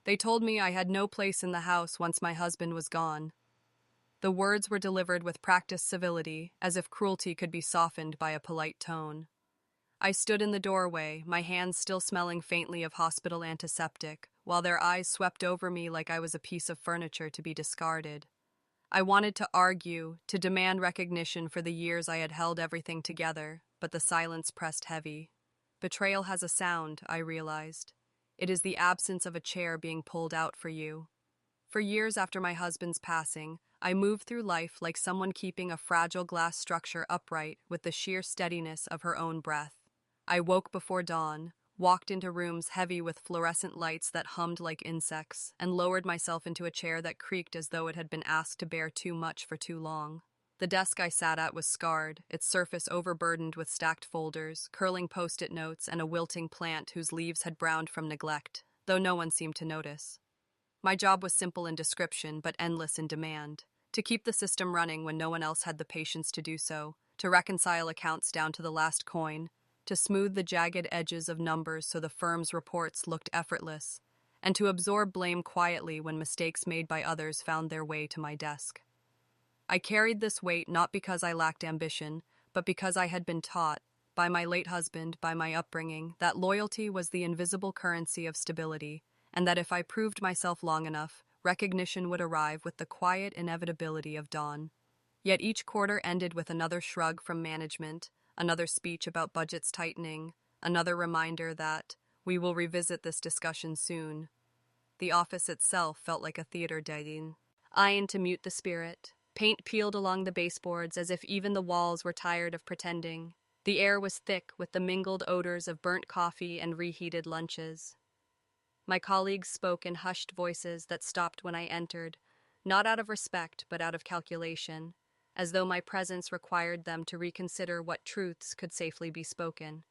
They told me I had no place in the house once my husband was gone. The words were delivered with practiced civility, as if cruelty could be softened by a polite tone. I stood in the doorway, my hands still smelling faintly of hospital antiseptic, while their eyes swept over me like I was a piece of furniture to be discarded. I wanted to argue, to demand recognition for the years I had held everything together, but the silence pressed heavy. Betrayal has a sound, I realized. It is the absence of a chair being pulled out for you. For years after my husband's passing, I moved through life like someone keeping a fragile glass structure upright with the sheer steadiness of her own breath. I woke before dawn, walked into rooms heavy with fluorescent lights that hummed like insects, and lowered myself into a chair that creaked as though it had been asked to bear too much for too long. The desk I sat at was scarred, its surface overburdened with stacked folders, curling post-it notes, and a wilting plant whose leaves had browned from neglect, though no one seemed to notice. My job was simple in description, but endless in demand. To keep the system running when no one else had the patience to do so, to reconcile accounts down to the last coin, to smooth the jagged edges of numbers so the firm's reports looked effortless, and to absorb blame quietly when mistakes made by others found their way to my desk. I carried this weight not because I lacked ambition, but because I had been taught, by my late husband, by my upbringing, that loyalty was the invisible currency of stability, and that if I proved myself long enough, recognition would arrive with the quiet inevitability of dawn. Yet each quarter ended with another shrug from management, another speech about budgets tightening, another reminder that we will revisit this discussion soon. The office itself felt like a theater dining. Iron to mute the spirit. Paint peeled along the baseboards as if even the walls were tired of pretending. The air was thick with the mingled odors of burnt coffee and reheated lunches. My colleagues spoke in hushed voices that stopped when I entered, not out of respect but out of calculation, as though my presence required them to reconsider what truths could safely be spoken.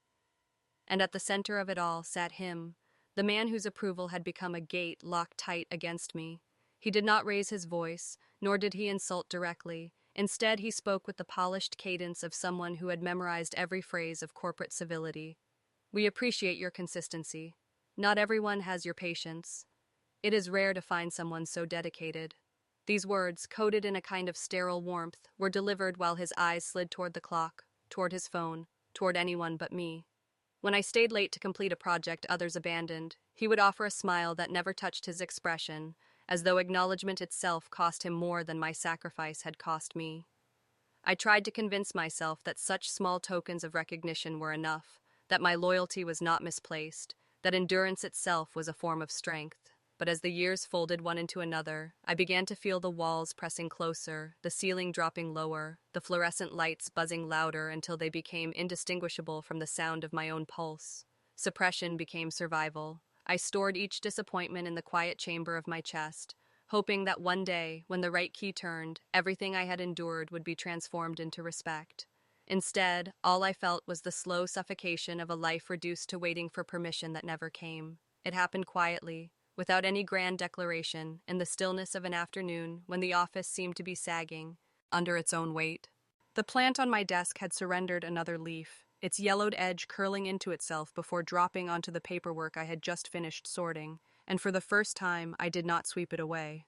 And at the center of it all sat him, the man whose approval had become a gate locked tight against me. He did not raise his voice, nor did he insult directly. Instead, he spoke with the polished cadence of someone who had memorized every phrase of corporate civility. "We appreciate your consistency. Not everyone has your patience. It is rare to find someone so dedicated." These words, coated in a kind of sterile warmth, were delivered while his eyes slid toward the clock, toward his phone, toward anyone but me. When I stayed late to complete a project others abandoned, he would offer a smile that never touched his expression, as though acknowledgement itself cost him more than my sacrifice had cost me. I tried to convince myself that such small tokens of recognition were enough, that my loyalty was not misplaced, that endurance itself was a form of strength. But as the years folded one into another, I began to feel the walls pressing closer, the ceiling dropping lower, the fluorescent lights buzzing louder until they became indistinguishable from the sound of my own pulse. Suppression became survival. I stored each disappointment in the quiet chamber of my chest, hoping that one day, when the right key turned, everything I had endured would be transformed into respect. Instead, all I felt was the slow suffocation of a life reduced to waiting for permission that never came. It happened quietly, without any grand declaration, in the stillness of an afternoon when the office seemed to be sagging under its own weight. The plant on my desk had surrendered another leaf, its yellowed edge curling into itself before dropping onto the paperwork I had just finished sorting, and for the first time I did not sweep it away.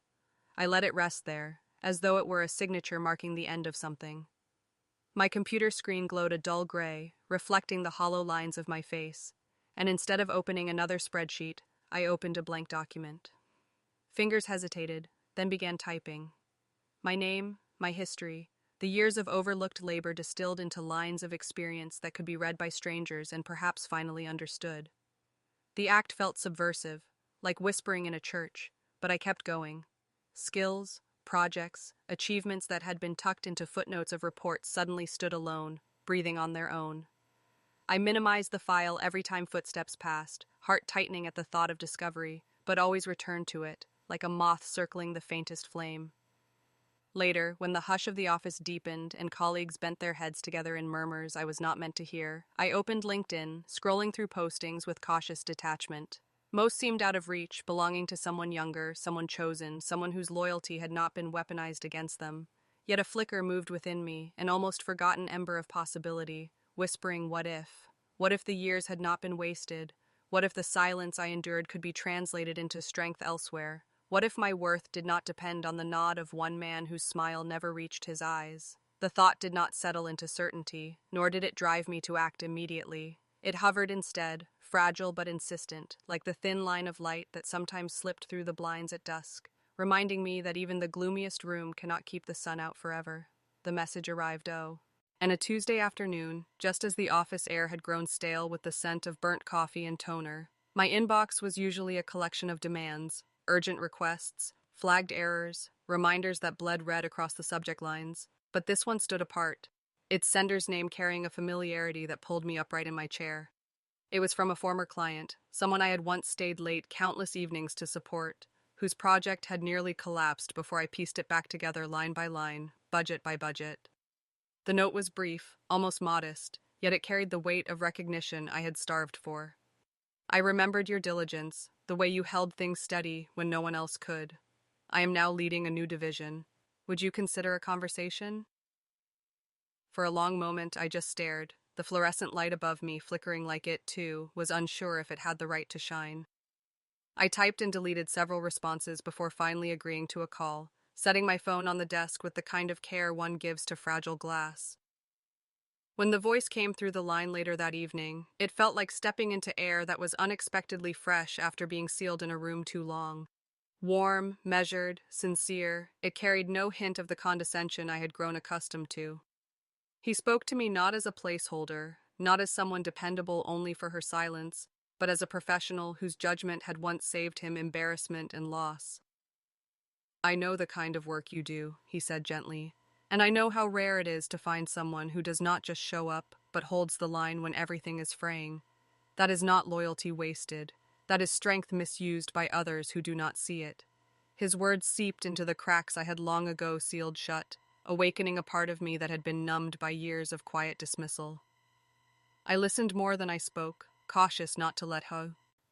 I let it rest there, as though it were a signature marking the end of something. My computer screen glowed a dull gray, reflecting the hollow lines of my face, and instead of opening another spreadsheet, I opened a blank document. Fingers hesitated, then began typing. My name, my history, the years of overlooked labor distilled into lines of experience that could be read by strangers and perhaps finally understood. The act felt subversive, like whispering in a church, but I kept going. Skills, projects, achievements that had been tucked into footnotes of reports suddenly stood alone, breathing on their own. I minimized the file every time footsteps passed, heart tightening at the thought of discovery, but always returned to it, like a moth circling the faintest flame. Later, when the hush of the office deepened and colleagues bent their heads together in murmurs I was not meant to hear, I opened LinkedIn, scrolling through postings with cautious detachment. Most seemed out of reach, belonging to someone younger, someone chosen, someone whose loyalty had not been weaponized against them. Yet a flicker moved within me, an almost forgotten ember of possibility, whispering, what if? What if the years had not been wasted? What if the silence I endured could be translated into strength elsewhere? What if my worth did not depend on the nod of one man whose smile never reached his eyes? The thought did not settle into certainty, nor did it drive me to act immediately. It hovered instead, fragile but insistent, like the thin line of light that sometimes slipped through the blinds at dusk, reminding me that even the gloomiest room cannot keep the sun out forever. The message arrived, and a Tuesday afternoon, just as the office air had grown stale with the scent of burnt coffee and toner. My inbox was usually a collection of demands, urgent requests, flagged errors, reminders that bled red across the subject lines. But this one stood apart, its sender's name carrying a familiarity that pulled me upright in my chair. It was from a former client, someone I had once stayed late countless evenings to support, whose project had nearly collapsed before I pieced it back together line by line, budget by budget. The note was brief, almost modest, yet it carried the weight of recognition I had starved for. I remembered your diligence, the way you held things steady when no one else could. I am now leading a new division. Would you consider a conversation? For a long moment, I just stared, the fluorescent light above me flickering like it, too, was unsure if it had the right to shine. I typed and deleted several responses before finally agreeing to a call, setting my phone on the desk with the kind of care one gives to fragile glass. When the voice came through the line later that evening, it felt like stepping into air that was unexpectedly fresh after being sealed in a room too long. Warm, measured, sincere, it carried no hint of the condescension I had grown accustomed to. He spoke to me not as a placeholder, not as someone dependable only for her silence, but as a professional whose judgment had once saved him embarrassment and loss. I know the kind of work you do, he said gently, and I know how rare it is to find someone who does not just show up, but holds the line when everything is fraying. That is not loyalty wasted. That is strength misused by others who do not see it. His words seeped into the cracks I had long ago sealed shut, awakening a part of me that had been numbed by years of quiet dismissal. I listened more than I spoke, cautious not to let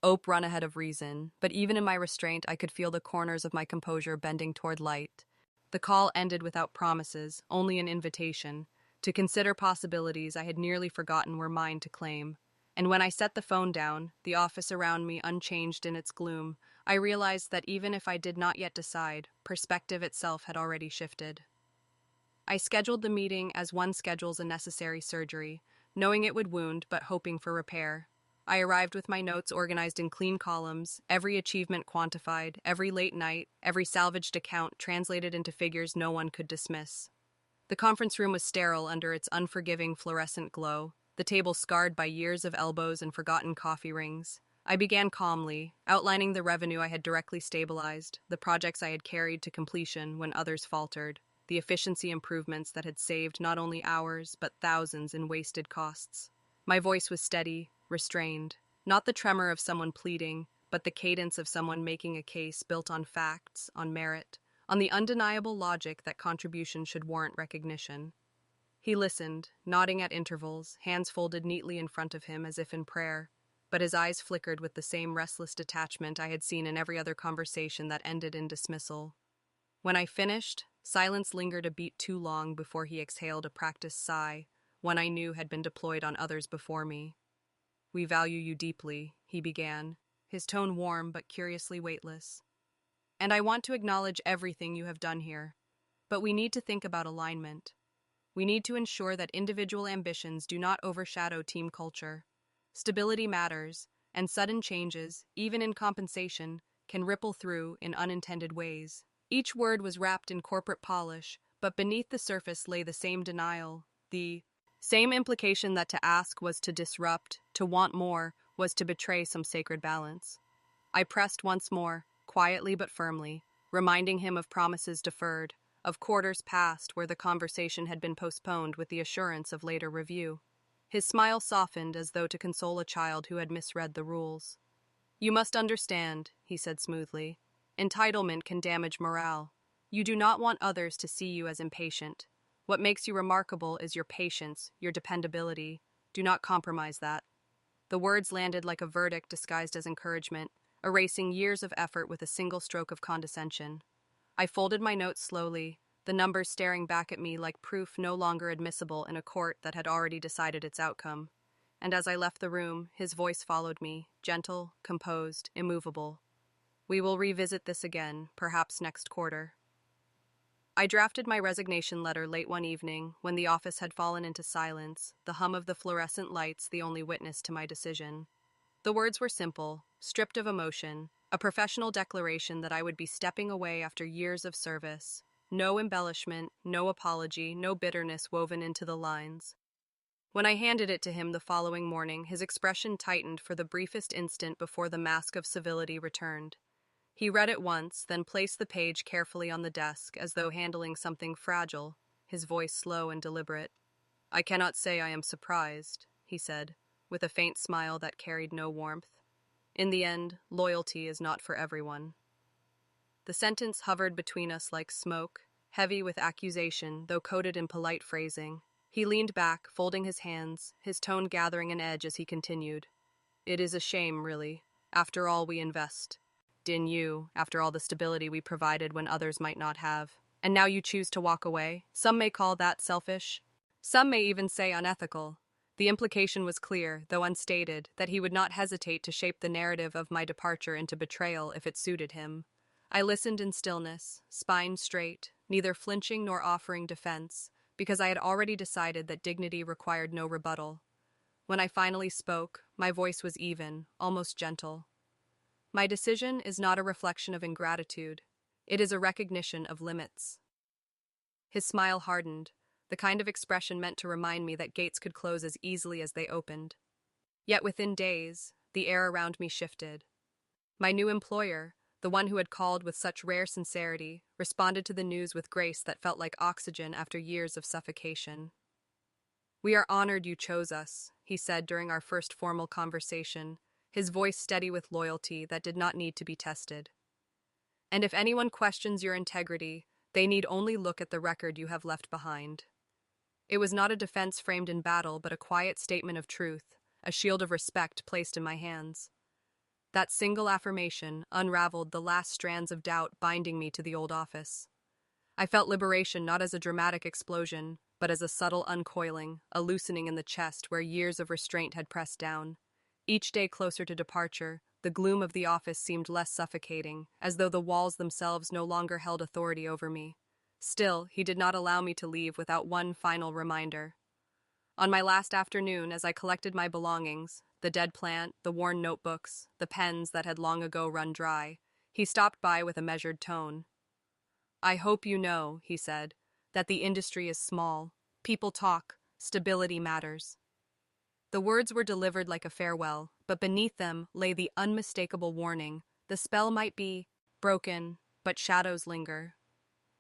hope run ahead of reason, but even in my restraint I could feel the corners of my composure bending toward light. The call ended without promises, only an invitation, to consider possibilities I had nearly forgotten were mine to claim. And when I set the phone down, the office around me unchanged in its gloom, I realized that even if I did not yet decide, perspective itself had already shifted. I scheduled the meeting as one schedules a necessary surgery, knowing it would wound but hoping for repair. I arrived with my notes organized in clean columns, every achievement quantified, every late night, every salvaged account translated into figures no one could dismiss. The conference room was sterile under its unforgiving fluorescent glow, the table scarred by years of elbows and forgotten coffee rings. I began calmly, outlining the revenue I had directly stabilized, the projects I had carried to completion when others faltered, the efficiency improvements that had saved not only hours but thousands in wasted costs. My voice was steady, restrained, not the tremor of someone pleading, but the cadence of someone making a case built on facts, on merit, on the undeniable logic that contribution should warrant recognition. He listened, nodding at intervals, hands folded neatly in front of him as if in prayer, but his eyes flickered with the same restless detachment I had seen in every other conversation that ended in dismissal. When I finished, silence lingered a beat too long before he exhaled a practiced sigh, one I knew had been deployed on others before me. "We value you deeply," he began, his tone warm but curiously weightless. "And I want to acknowledge everything you have done here. But we need to think about alignment. We need to ensure that individual ambitions do not overshadow team culture. Stability matters, and sudden changes, even in compensation, can ripple through in unintended ways." Each word was wrapped in corporate polish, but beneath the surface lay the same denial, the same implication that to ask was to disrupt, to want more was to betray some sacred balance. I pressed once more, quietly but firmly, reminding him of promises deferred, of quarters past where the conversation had been postponed with the assurance of later review. His smile softened as though to console a child who had misread the rules. "You must understand," he said smoothly. "Entitlement can damage morale. You do not want others to see you as impatient. What makes you remarkable is your patience, your dependability. Do not compromise that." The words landed like a verdict disguised as encouragement, erasing years of effort with a single stroke of condescension. I folded my notes slowly, the numbers staring back at me like proof no longer admissible in a court that had already decided its outcome. and as I left the room, his voice followed me, gentle, composed, immovable. We will revisit this again, perhaps next quarter. I drafted my resignation letter late one evening when the office had fallen into silence, the hum of the fluorescent lights the only witness to my decision. The words were simple, stripped of emotion, a professional declaration that I would be stepping away after years of service. No embellishment, no apology, no bitterness woven into the lines. When I handed it to him the following morning, his expression tightened for the briefest instant before the mask of civility returned. He read it once, then placed the page carefully on the desk as though handling something fragile, his voice slow and deliberate. "I cannot say I am surprised," he said, with a faint smile that carried no warmth. "In the end, loyalty is not for everyone." The sentence hovered between us like smoke, heavy with accusation, though coated in polite phrasing. He leaned back, folding his hands, his tone gathering an edge as he continued. "It is a shame, really. After all we invest in you, after all the stability we provided when others might not have. And now you choose to walk away. Some may call that selfish. Some may even say unethical." The implication was clear, though unstated, that he would not hesitate to shape the narrative of my departure into betrayal if it suited him. I listened in stillness, spine straight, neither flinching nor offering defense, because I had already decided that dignity required no rebuttal. When I finally spoke, my voice was even, almost gentle. "My decision is not a reflection of ingratitude. It is a recognition of limits." His smile hardened, the kind of expression meant to remind me that gates could close as easily as they opened. Yet within days, the air around me shifted. My new employer, the one who had called with such rare sincerity, responded to the news with grace that felt like oxygen after years of suffocation. "We are honored you chose us," he said during our first formal conversation, his voice steady with loyalty that did not need to be tested. "And if anyone questions your integrity, they need only look at the record you have left behind." It was not a defense framed in battle, but a quiet statement of truth, a shield of respect placed in my hands. That single affirmation unraveled the last strands of doubt binding me to the old office. I felt liberation not as a dramatic explosion, but as a subtle uncoiling, a loosening in the chest where years of restraint had pressed down. Each day closer to departure, the gloom of the office seemed less suffocating, as though the walls themselves no longer held authority over me. Still, he did not allow me to leave without one final reminder. On my last afternoon, as I collected my belongings, the dead plant, the worn notebooks, the pens that had long ago run dry, he stopped by with a measured tone. "I hope you know," he said, "that the industry is small. People talk. Stability matters." The words were delivered like a farewell, but beneath them lay the unmistakable warning. The spell might be broken, but shadows linger.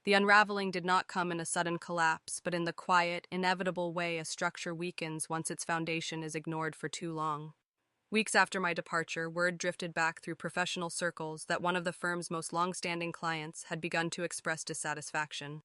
The unraveling did not come in a sudden collapse, but in the quiet, inevitable way a structure weakens once its foundation is ignored for too long. Weeks after my departure, word drifted back through professional circles that one of the firm's most long-standing clients had begun to express dissatisfaction.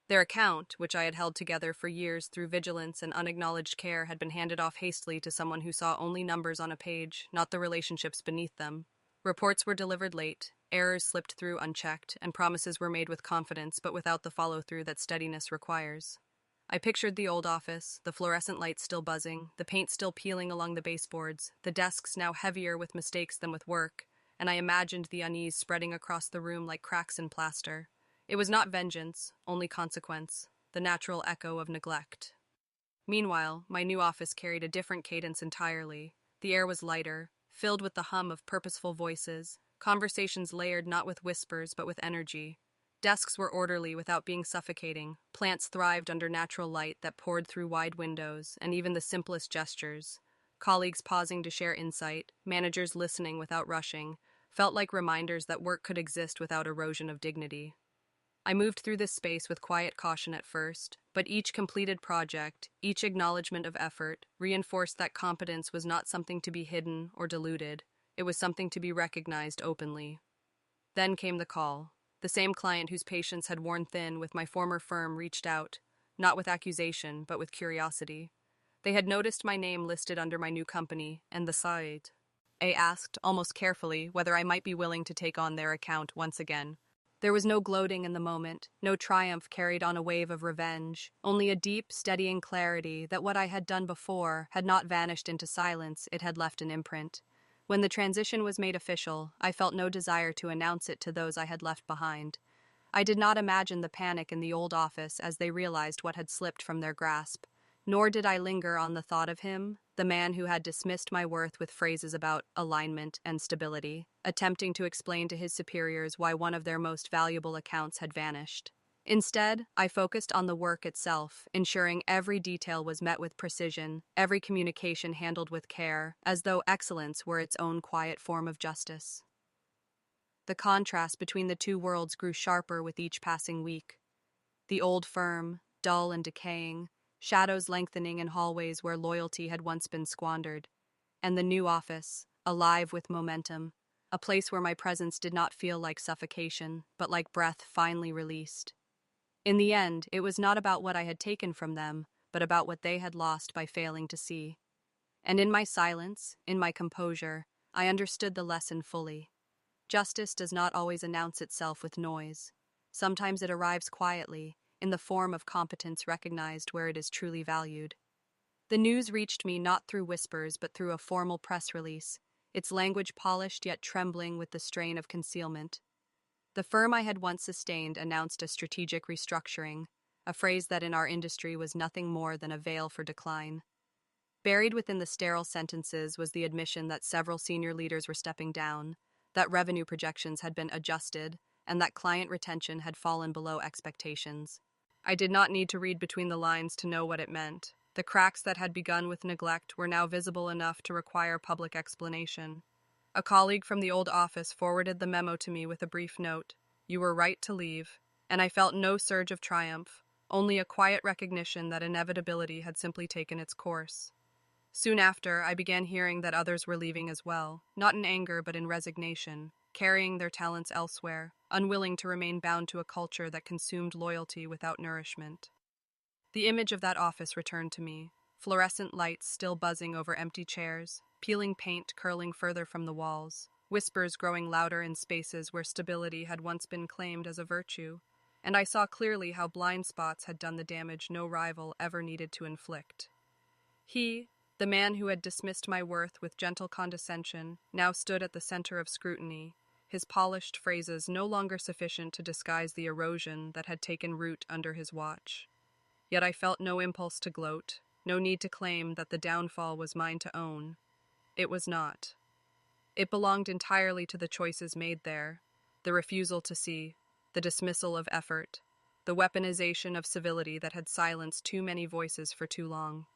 Their account, which I had held together for years through vigilance and unacknowledged care, had been handed off hastily to someone who saw only numbers on a page, not the relationships beneath them. Reports were delivered late, errors slipped through unchecked, and promises were made with confidence but without the follow-through that steadiness requires. I pictured the old office, the fluorescent lights still buzzing, the paint still peeling along the baseboards, the desks now heavier with mistakes than with work, and I imagined the unease spreading across the room like cracks in plaster. It was not vengeance, only consequence, the natural echo of neglect. Meanwhile, my new office carried a different cadence entirely. The air was lighter, filled with the hum of purposeful voices, conversations layered not with whispers but with energy. Desks were orderly without being suffocating, plants thrived under natural light that poured through wide windows, and even the simplest gestures, colleagues pausing to share insight, managers listening without rushing, felt like reminders that work could exist without erosion of dignity. I moved through this space with quiet caution at first, but each completed project, each acknowledgement of effort, reinforced that competence was not something to be hidden or diluted. It was something to be recognized openly. Then came the call. The same client whose patience had worn thin with my former firm reached out, not with accusation, but with curiosity. They had noticed my name listed under my new company, and the site. I asked, almost carefully, whether I might be willing to take on their account once again. There was no gloating in the moment, no triumph carried on a wave of revenge, only a deep, steadying clarity that what I had done before had not vanished into silence, it had left an imprint. When the transition was made official, I felt no desire to announce it to those I had left behind. I did not imagine the panic in the old office as they realized what had slipped from their grasp. Nor did I linger on the thought of him, the man who had dismissed my worth with phrases about alignment and stability, attempting to explain to his superiors why one of their most valuable accounts had vanished. Instead, I focused on the work itself, ensuring every detail was met with precision, every communication handled with care, as though excellence were its own quiet form of justice. The contrast between the two worlds grew sharper with each passing week. The old firm, dull and decaying, shadows lengthening in hallways where loyalty had once been squandered, and the new office, alive with momentum, a place where my presence did not feel like suffocation, but like breath finally released. In the end, it was not about what I had taken from them, but about what they had lost by failing to see. And in my silence, in my composure, I understood the lesson fully. Justice does not always announce itself with noise. Sometimes it arrives quietly, in the form of competence recognized where it is truly valued. The news reached me not through whispers but through a formal press release, its language polished yet trembling with the strain of concealment. The firm I had once sustained announced a strategic restructuring, a phrase that in our industry was nothing more than a veil for decline. Buried within the sterile sentences was the admission that several senior leaders were stepping down, that revenue projections had been adjusted, and that client retention had fallen below expectations. I did not need to read between the lines to know what it meant. The cracks that had begun with neglect were now visible enough to require public explanation. A colleague from the old office forwarded the memo to me with a brief note: "You were right to leave," and I felt no surge of triumph, only a quiet recognition that inevitability had simply taken its course. Soon after, I began hearing that others were leaving as well, not in anger but in resignation, carrying their talents elsewhere, unwilling to remain bound to a culture that consumed loyalty without nourishment. The image of that office returned to me, fluorescent lights still buzzing over empty chairs, peeling paint curling further from the walls, whispers growing louder in spaces where stability had once been claimed as a virtue, and I saw clearly how blind spots had done the damage no rival ever needed to inflict. He, the man who had dismissed my worth with gentle condescension, now stood at the center of scrutiny, his polished phrases no longer sufficient to disguise the erosion that had taken root under his watch. Yet I felt no impulse to gloat, no need to claim that the downfall was mine to own. It was not. It belonged entirely to the choices made there, the refusal to see, the dismissal of effort, the weaponization of civility that had silenced too many voices for too long.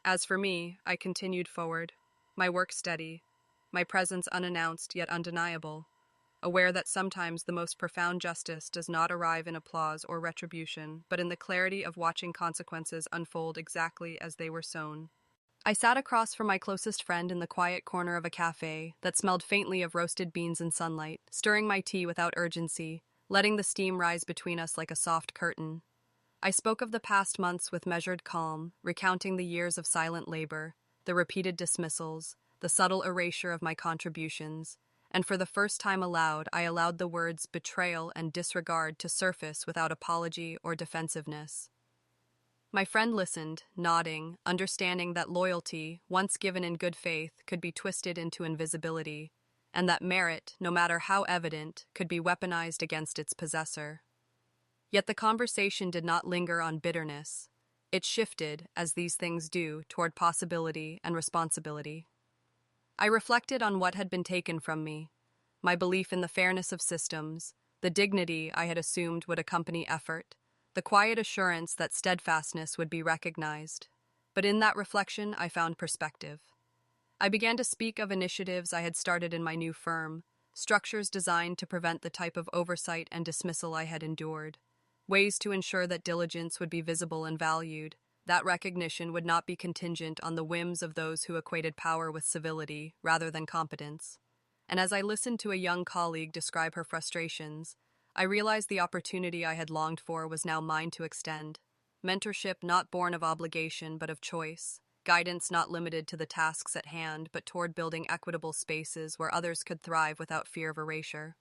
As for me, I continued forward, my work steady, my presence unannounced yet undeniable, aware that sometimes the most profound justice does not arrive in applause or retribution, but in the clarity of watching consequences unfold exactly as they were sown. I sat across from my closest friend in the quiet corner of a cafe that smelled faintly of roasted beans and sunlight, stirring my tea without urgency, letting the steam rise between us like a soft curtain. I spoke of the past months with measured calm, recounting the years of silent labor, the repeated dismissals, the subtle erasure of my contributions, and for the first time aloud, I allowed the words betrayal and disregard to surface without apology or defensiveness. My friend listened, nodding, understanding that loyalty, once given in good faith, could be twisted into invisibility, and that merit, no matter how evident, could be weaponized against its possessor. Yet the conversation did not linger on bitterness. It shifted, as these things do, toward possibility and responsibility. I reflected on what had been taken from me, my belief in the fairness of systems, the dignity I had assumed would accompany effort, the quiet assurance that steadfastness would be recognized. But in that reflection, I found perspective. I began to speak of initiatives I had started in my new firm, structures designed to prevent the type of oversight and dismissal I had endured, ways to ensure that diligence would be visible and valued, that recognition would not be contingent on the whims of those who equated power with civility rather than competence. And as I listened to a young colleague describe her frustrations, I realized the opportunity I had longed for was now mine to extend. Mentorship not born of obligation but of choice, guidance not limited to the tasks at hand but toward building equitable spaces where others could thrive without fear of erasure.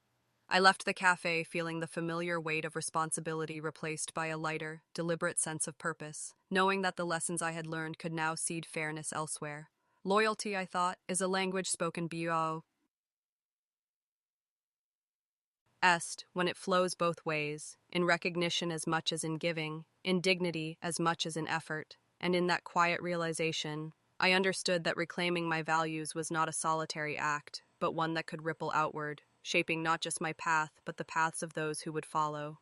I left the cafe feeling the familiar weight of responsibility replaced by a lighter, deliberate sense of purpose, knowing that the lessons I had learned could now seed fairness elsewhere. Loyalty, I thought, is a language spoken est when it flows both ways, in recognition as much as in giving, in dignity as much as in effort. And in that quiet realization, I understood that reclaiming my values was not a solitary act, but one that could ripple outward, shaping not just my path, but the paths of those who would follow.